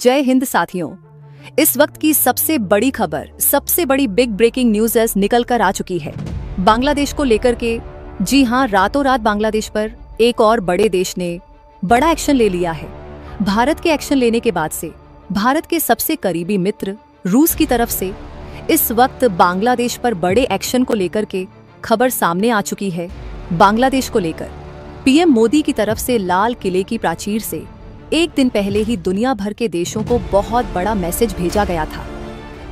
जय हिंद साथियों। इस वक्त की सबसे बड़ी खबर, सबसे बड़ी बिग ब्रेकिंग न्यूज निकल कर आ चुकी है बांग्लादेश को लेकर के। जी हां, रातों रात बांग्लादेश पर एक और बड़े देश ने बड़ा एक्शन ले लिया है। भारत के एक्शन लेने के बाद से भारत के सबसे करीबी मित्र रूस की तरफ से इस वक्त बांग्लादेश पर बड़े एक्शन को लेकर के खबर सामने आ चुकी है। बांग्लादेश को लेकर पीएम मोदी की तरफ से लाल किले की प्राचीर से एक दिन पहले ही दुनिया भर के देशों को बहुत बड़ा मैसेज भेजा गया था,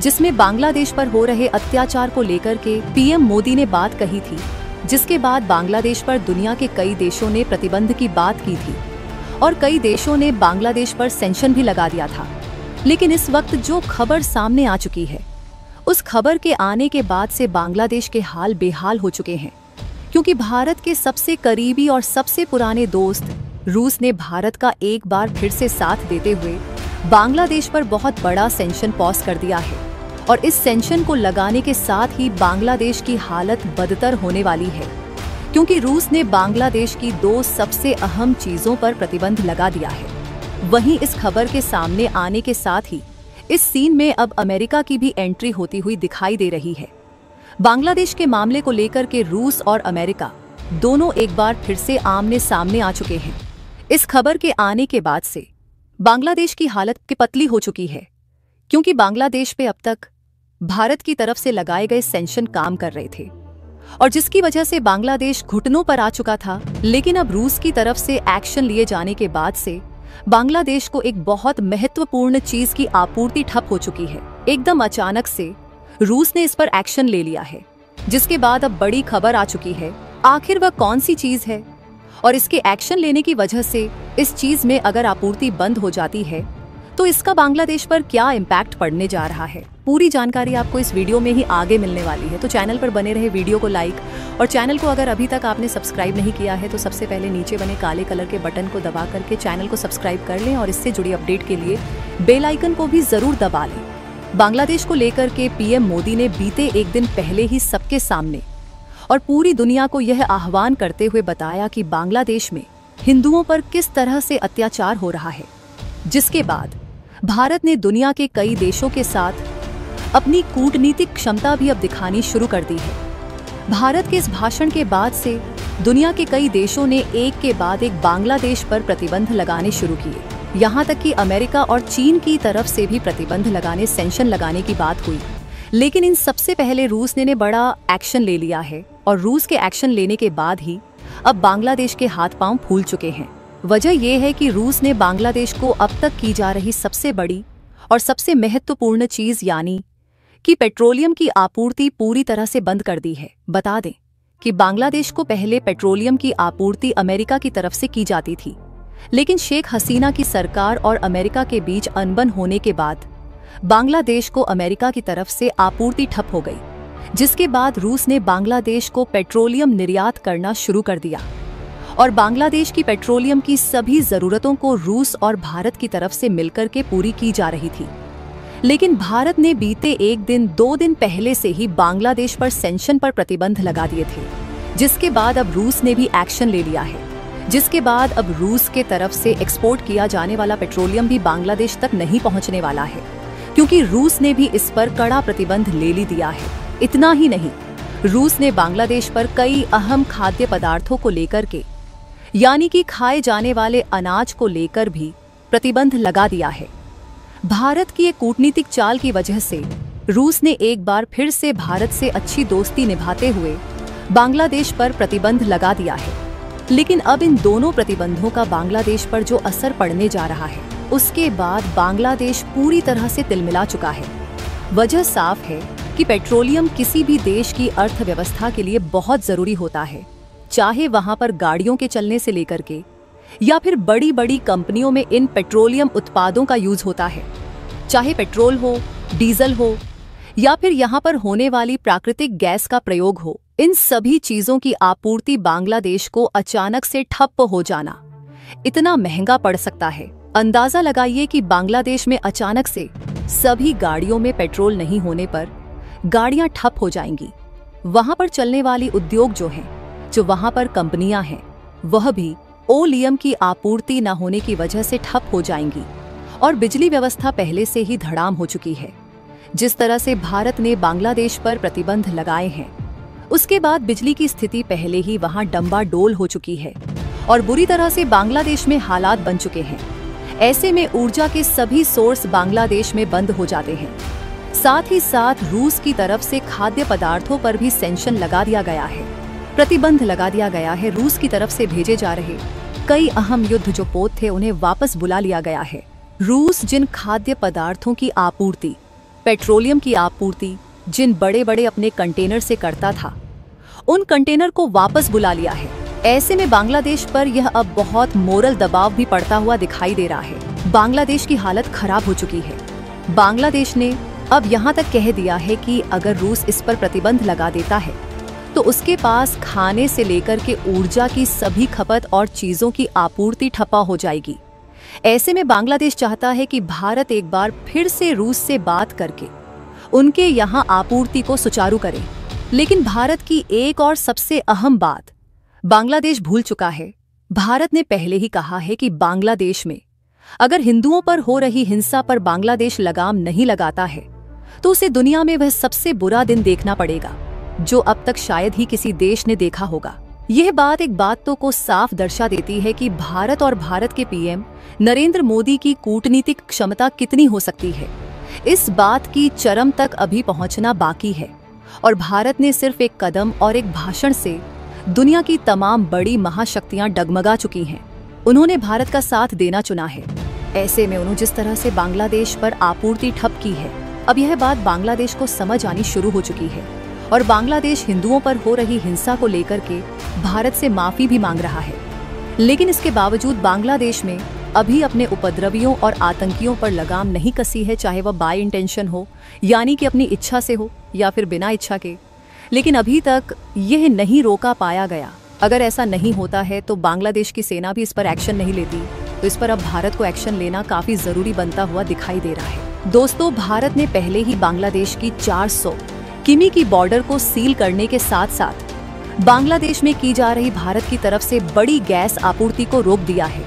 जिसमें बांग्लादेश पर हो रहे अत्याचार को लेकर के पीएम मोदी ने बात कही थी। जिसके बाद बांग्लादेश पर दुनिया के कई देशों ने प्रतिबंध की बात की थी और कई देशों ने बांग्लादेश पर सैंक्शन भी लगा दिया था। लेकिन इस वक्त जो खबर सामने आ चुकी है, उस खबर के आने के बाद से बांग्लादेश के हाल बेहाल हो चुके हैं, क्योंकि भारत के सबसे करीबी और सबसे पुराने दोस्त रूस ने भारत का एक बार फिर से साथ देते हुए बांग्लादेश पर बहुत बड़ा सैंक्शन पॉज कर दिया है। और इस सैंक्शन को लगाने के साथ ही बांग्लादेश की हालत बदतर होने वाली है, क्योंकि रूस ने बांग्लादेश की दो सबसे अहम चीजों पर प्रतिबंध लगा दिया है। वहीं इस खबर के सामने आने के साथ ही इस सीन में अब अमेरिका की भी एंट्री होती हुई दिखाई दे रही है। बांग्लादेश के मामले को लेकर के रूस और अमेरिका दोनों एक बार फिर से आमने सामने आ चुके हैं। इस खबर के आने के बाद से बांग्लादेश की हालत की पतली हो चुकी है, क्योंकि बांग्लादेश पे अब तक भारत की तरफ से लगाए गए सैंक्शन काम कर रहे थे और जिसकी वजह से बांग्लादेश घुटनों पर आ चुका था। लेकिन अब रूस की तरफ से एक्शन लिए जाने के बाद से बांग्लादेश को एक बहुत महत्वपूर्ण चीज की आपूर्ति ठप हो चुकी है। एकदम अचानक से रूस ने इस पर एक्शन ले लिया है, जिसके बाद अब बड़ी खबर आ चुकी है। आखिर वह कौन सी चीज है और इसके एक्शन लेने की वजह से इस चीज में अगर आपूर्ति बंद हो जाती है तो इसका बांग्लादेश पर क्या इम्पैक्ट पड़ने जा रहा है, पूरी जानकारी आपको इस वीडियो में ही आगे मिलने वाली है। तो चैनल पर बने रहे, वीडियो को लाइक, और चैनल को अगर अभी तक आपने सब्सक्राइब नहीं किया है तो सबसे पहले नीचे बने काले कलर के बटन को दबा करके चैनल को सब्सक्राइब कर लें और इससे जुड़ी अपडेट के लिए बेल आइकन को भी जरूर दबा लें। बांग्लादेश को लेकर के पीएम मोदी ने बीते एक दिन पहले ही सबके सामने और पूरी दुनिया को यह आह्वान करते हुए बताया कि बांग्लादेश में हिंदुओं पर किस तरह से अत्याचार हो रहा है, जिसके बाद भारत ने दुनिया के कई देशों के साथ अपनी कूटनीतिक क्षमता भी अब दिखानी शुरू कर दी है। भारत के इस भाषण के बाद से दुनिया के कई देशों ने एक के बाद एक बांग्लादेश पर प्रतिबंध लगाने शुरू किए। यहाँ तक कि अमेरिका और चीन की तरफ से भी प्रतिबंध लगाने, सैंक्शन लगाने की बात हुई। लेकिन इन सबसे पहले रूस ने बड़ा एक्शन ले लिया है और रूस के एक्शन लेने के बाद ही अब बांग्लादेश के हाथ पांव फूल चुके हैं। वजह यह है कि रूस ने बांग्लादेश को अब तक की जा रही सबसे बड़ी और सबसे महत्वपूर्ण चीज यानी कि पेट्रोलियम की आपूर्ति पूरी तरह से बंद कर दी है। बता दें कि बांग्लादेश को पहले पेट्रोलियम की आपूर्ति अमेरिका की तरफ से की जाती थी, लेकिन शेख हसीना की सरकार और अमेरिका के बीच अनबन होने के बाद बांग्लादेश को अमेरिका की तरफ से आपूर्ति ठप हो गई, जिसके बाद रूस ने बांग्लादेश को पेट्रोलियम निर्यात करना शुरू कर दिया और बांग्लादेश की पेट्रोलियम की सभी जरूरतों को रूस और भारत की तरफ से मिलकर के पूरी की जा रही थी। लेकिन भारत ने बीते एक दिन, 2 दिन पहले से ही बांग्लादेश पर सैंक्शन पर प्रतिबंध लगा दिए थे, जिसके बाद अब रूस ने भी एक्शन ले लिया है। जिसके बाद अब रूस के तरफ से एक्सपोर्ट किया जाने वाला पेट्रोलियम भी बांग्लादेश तक नहीं पहुंचने वाला है, क्योंकि रूस ने भी इस पर कड़ा प्रतिबंध ले लिया है। इतना ही नहीं, रूस ने बांग्लादेश पर कई अहम खाद्य पदार्थों को लेकर के, यानी कि खाए जाने वाले अनाज को लेकर भी प्रतिबंध लगा दिया है। भारत की एक कूटनीतिक चाल की वजह से रूस ने एक बार फिर से भारत से अच्छी दोस्ती निभाते हुए बांग्लादेश पर प्रतिबंध लगा दिया है। लेकिन अब इन दोनों प्रतिबंधों का बांग्लादेश पर जो असर पड़ने जा रहा है, उसके बाद बांग्लादेश पूरी तरह से तिलमिला चुका है। वजह साफ है कि पेट्रोलियम किसी भी देश की अर्थव्यवस्था के लिए बहुत जरूरी होता है, चाहे वहां पर गाड़ियों के चलने से लेकर के या फिर बड़ी बड़ी कंपनियों में इन पेट्रोलियम उत्पादों का यूज होता है, चाहे पेट्रोल हो, डीजल हो या फिर यहाँ पर होने वाली प्राकृतिक गैस का प्रयोग हो। इन सभी चीजों की आपूर्ति बांग्लादेश को अचानक से ठप हो जाना इतना महंगा पड़ सकता है। अंदाजा लगाइए कि बांग्लादेश में अचानक से सभी गाड़ियों में पेट्रोल नहीं होने पर गाड़ियां ठप हो जाएंगी। वहां पर चलने वाली उद्योग जो वहां पर कंपनियां हैं, वह भी ओलियम की आपूर्ति न होने की वजह से ठप हो जाएंगी और बिजली व्यवस्था पहले से ही धड़ाम हो चुकी है। जिस तरह से भारत ने बांग्लादेश पर प्रतिबंध लगाए हैं, उसके बाद बिजली की स्थिति पहले ही वहां डंबाडोल हो चुकी है और बुरी तरह से बांग्लादेश में हालात बन चुके हैं। ऐसे में ऊर्जा के सभी सोर्स बांग्लादेश में बंद हो जाते हैं। साथ ही साथ रूस की तरफ से खाद्य पदार्थों पर भी सैंक्शन लगा दिया गया है, प्रतिबंध लगा दिया गया है। रूस की तरफ से भेजे जा रहे कई अहम युद्ध जो पोत थे उन्हें वापस बुला लिया गया है। रूस जिन खाद्य पदार्थों की आपूर्ति, पेट्रोलियम की आपूर्ति जिन बड़े बड़े अपने कंटेनर से करता था, उन कंटेनर को वापस बुला लिया है। ऐसे में बांग्लादेश पर यह अब बहुत मोरल दबाव भी पड़ता हुआ दिखाई दे रहा है। बांग्लादेश की हालत खराब हो चुकी है। बांग्लादेश ने अब यहाँ तक कह दिया है कि अगर रूस इस पर प्रतिबंध लगा देता है तो उसके पास खाने से लेकर के ऊर्जा की सभी खपत और चीजों की आपूर्ति ठप्पा हो जाएगी। ऐसे में बांग्लादेश चाहता है कि भारत एक बार फिर से रूस से बात करके उनके यहाँ आपूर्ति को सुचारू करे। लेकिन भारत की एक और सबसे अहम बात बांग्लादेश भूल चुका है। भारत ने पहले ही कहा है कि बांग्लादेश में अगर हिंदुओं पर हो रही हिंसा पर बांग्लादेश लगाम नहीं लगाता है तो उसे दुनिया में वह सबसे बुरा दिन देखना पड़ेगा जो अब तक शायद ही किसी देश ने देखा होगा। यह बात एक बात तो को साफ दर्शा देती है कि भारत और भारत के पीएम नरेंद्र मोदी की कूटनीतिक क्षमता कितनी हो सकती है। इस बात की चरम तक अभी पहुंचना बाकी है और भारत ने सिर्फ एक कदम और एक भाषण से दुनिया की तमाम बड़ी महाशक्तियां डगमगा चुकी हैं। उन्होंने भारत का साथ देना चुना है। ऐसे में उन्होंने जिस तरह से बांग्लादेश पर आपूर्ति ठप की है, अब यह बात बांग्लादेश को समझ आनी शुरू हो चुकी है और बांग्लादेश हिंदुओं पर हो रही हिंसा को लेकर के भारत से माफी भी मांग रहा है। लेकिन इसके बावजूद बांग्लादेश में अभी अपने उपद्रवियों और आतंकियों पर लगाम नहीं कसी है, चाहे वह बाय इंटेंशन हो, यानी कि अपनी इच्छा से हो या फिर बिना इच्छा के। लेकिन अभी तक यह नहीं रोका पाया गया। अगर ऐसा नहीं होता है तो बांग्लादेश की सेना भी इस पर एक्शन नहीं लेती, तो इस पर अब भारत को एक्शन लेना काफी जरूरी बनता हुआ दिखाई दे रहा है। दोस्तों, भारत ने पहले ही बांग्लादेश की 400 किमी की बॉर्डर को सील करने के साथ साथ बांग्लादेश में की जा रही भारत की तरफ से बड़ी गैस आपूर्ति को रोक दिया है।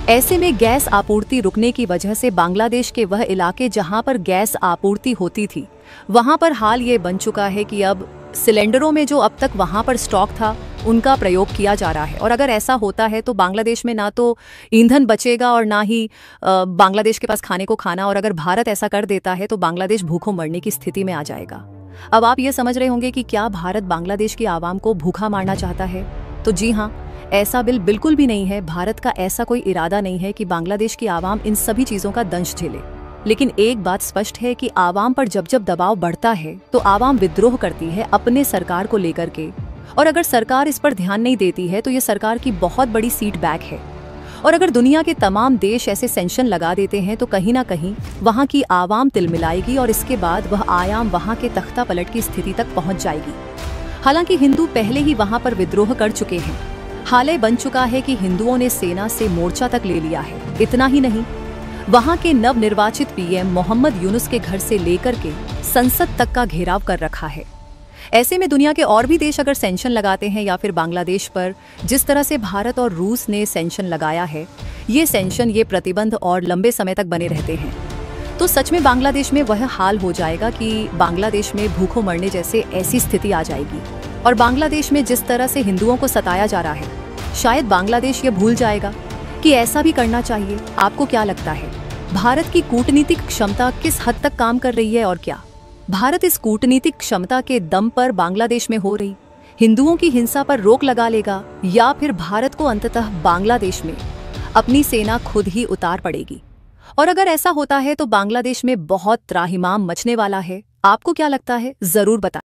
ऐसे में गैस आपूर्ति रुकने की वजह से बांग्लादेश के वह इलाके जहां पर गैस आपूर्ति होती थी, वहां पर हाल ये बन चुका है कि अब सिलेंडरों में जो अब तक वहां पर स्टॉक था उनका प्रयोग किया जा रहा है। और अगर ऐसा होता है तो बांग्लादेश में ना तो ईंधन बचेगा और ना ही बांग्लादेश के पास खाने को खाना। और अगर भारत ऐसा कर देता है तो बांग्लादेश भूखों मरने की स्थिति में आ जाएगा। अब आप ये समझ रहे होंगे कि क्या भारत बांग्लादेश की आवाम को भूखा मारना चाहता है? तो जी हाँ, ऐसा बिल्कुल भी नहीं है। भारत का ऐसा कोई इरादा नहीं है कि बांग्लादेश की आवाम इन सभी चीजों का दंश झेले। लेकिन एक बात स्पष्ट है कि आवाम पर जब जब दबाव बढ़ता है तो आवाम विद्रोह करती है अपने सरकार को लेकर के। और अगर सरकार इस पर ध्यान नहीं देती है तो ये सरकार की बहुत बड़ी सीट बैक है। और अगर दुनिया के तमाम देश ऐसे सैंक्शन लगा देते हैं तो कहीं ना कहीं वहाँ की आवाम तिलमिलाएगी और इसके बाद वह आयाम वहाँ के तख्ता पलट की स्थिति तक पहुँच जाएगी। हालांकि हिंदू पहले ही वहाँ पर विद्रोह कर चुके हैं। हाल बन चुका है कि हिंदुओं ने सेना से मोर्चा तक ले लिया है। इतना ही नहीं, वहां के नवनिर्वाचित पीएम मोहम्मद यूनुस के घर से लेकर के संसद तक का घेराव कर रखा है। ऐसे में दुनिया के और भी देश अगर सैंक्शन लगाते हैं या फिर बांग्लादेश पर जिस तरह से भारत और रूस ने सैंक्शन लगाया है, ये सैंक्शन, ये प्रतिबंध और लंबे समय तक बने रहते हैं, तो सच में बांग्लादेश में वह हाल हो जाएगा कि बांग्लादेश में भूखों मरने जैसे ऐसी स्थिति आ जाएगी। और बांग्लादेश में जिस तरह से हिंदुओं को सताया जा रहा है, शायद बांग्लादेश ये भूल जाएगा कि ऐसा भी करना चाहिए। आपको क्या लगता है, भारत की कूटनीतिक क्षमता किस हद तक काम कर रही है? और क्या भारत इस कूटनीतिक क्षमता के दम पर बांग्लादेश में हो रही हिंदुओं की हिंसा पर रोक लगा लेगा, या फिर भारत को अंततः बांग्लादेश में अपनी सेना खुद ही उतार पड़ेगी? और अगर ऐसा होता है तो बांग्लादेश में बहुत त्राहिमाम मचने वाला है। आपको क्या लगता है, जरूर बताएं।